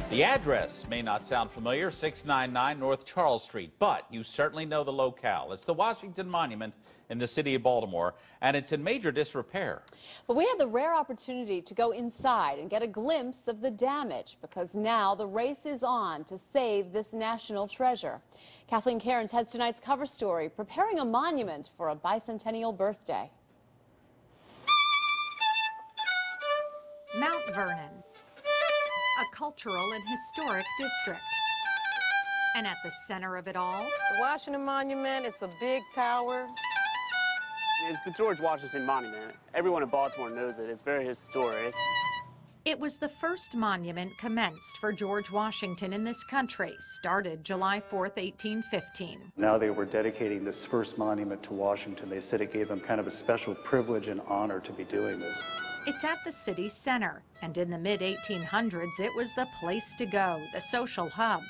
The address may not sound familiar, 699 North Charles Street, but you certainly know the locale. It's the Washington Monument in the city of Baltimore, and it's in major disrepair. But we had the rare opportunity to go inside and get a glimpse of the damage, because now the race is on to save this national treasure. Kathleen Cairns has tonight's cover story, preparing a monument for a bicentennial birthday. Mount Vernon, a cultural and historic district. And at the center of it all, The Washington Monument, it's a big tower. It's the George Washington Monument. Everyone in Baltimore knows it. It's very historic. it was the first monument commenced for George Washington in this country, started July 4th, 1815. Now they were dedicating this first monument to Washington. They said it gave them kind of a special privilege and honor to be doing this. It's at the city center, and in the mid-1800s, it was the place to go, the social hub.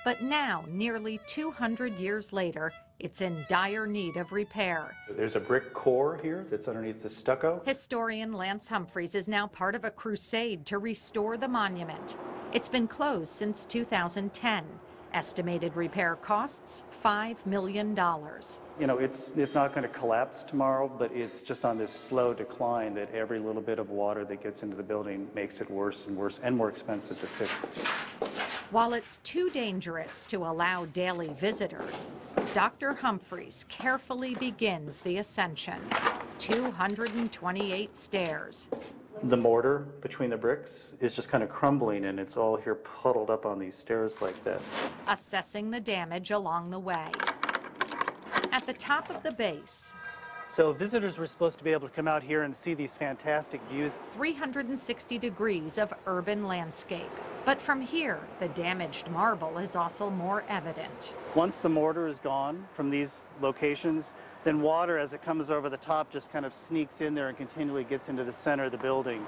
But now, nearly 200 years later, it's in dire need of repair. There's a brick core here that's underneath the stucco. Historian Lance Humphreys is now part of a crusade to restore the monument. It's been closed since 2010. Estimated repair costs $5 million. You know, it's not going to collapse tomorrow, but it's just on this slow decline that every little bit of water that gets into the building makes it worse and worse and more expensive to fix. While it's too dangerous to allow daily visitors, Dr. Humphreys carefully begins the ascension. 228 stairs. The mortar between the bricks is just kind of crumbling, and it's all here puddled up on these stairs like that. Assessing the damage along the way. At the top of the base, So visitors were supposed to be able to come out here and see these fantastic views. 360 degrees of urban landscape. But from here, the damaged marble is also more evident. Once the mortar is gone from these locations, then water, as it comes over the top, just kind of sneaks in there and continually gets into the center of the building.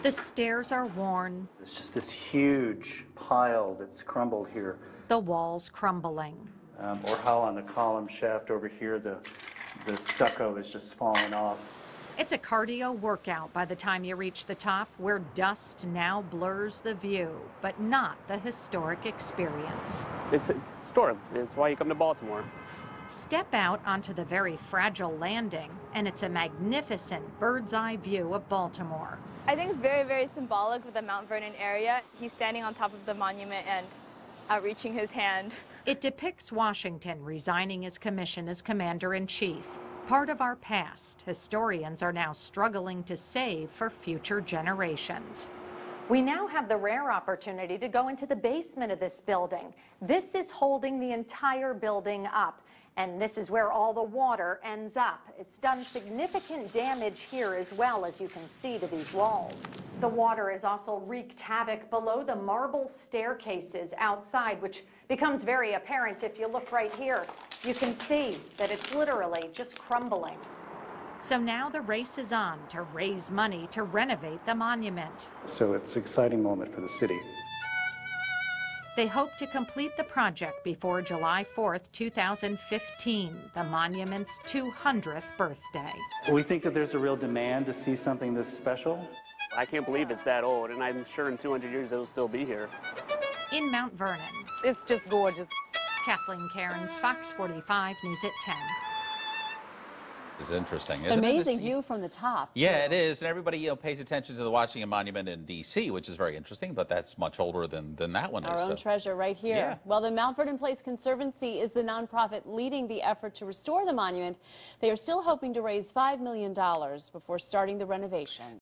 The stairs are worn, It's just this huge pile that's crumbled here. the walls crumbling. Or how on the column shaft over here, the stucco is just falling off. It's a cardio workout by the time you reach the top, where dust now blurs the view, but not the historic experience. It's historic. It's why you come to Baltimore. Step out onto the very fragile landing, and it's a magnificent bird's eye view of Baltimore. I think it's very, very symbolic with the Mount Vernon area. He's standing on top of the monument and reaching his hand. It depicts Washington resigning his commission as commander-in-chief. Part of our past, historians are now struggling to save for future generations. We now have the rare opportunity to go into the basement of this building. This is holding the entire building up, and this is where all the water ends up. It's done significant damage here as well, as you can see, to these walls. The water has also wreaked havoc below the marble staircases outside, which becomes very apparent if you look right here. You can see that it's literally just crumbling. So now the race is on to raise money to renovate the monument. So it's an exciting moment for the city. They hope to complete the project before July 4th, 2015, the monument's 200th birthday. We think that there's a real demand to see something this special. I can't believe it's that old, and I'm sure in 200 years it'll still be here. In Mount Vernon, It's just gorgeous. Kathleen Cairns, Fox 45 News at 10. It's interesting, isn't it? Amazing view from the top. Yeah, it is, and everybody pays attention to the Washington Monument in D.C., which is very interesting, but that's much older than that one Our is. own treasure right here. Yeah. Well, the Mount Vernon Place Conservancy is the nonprofit leading the effort to restore the monument. They are still hoping to raise $5 million before starting the renovation.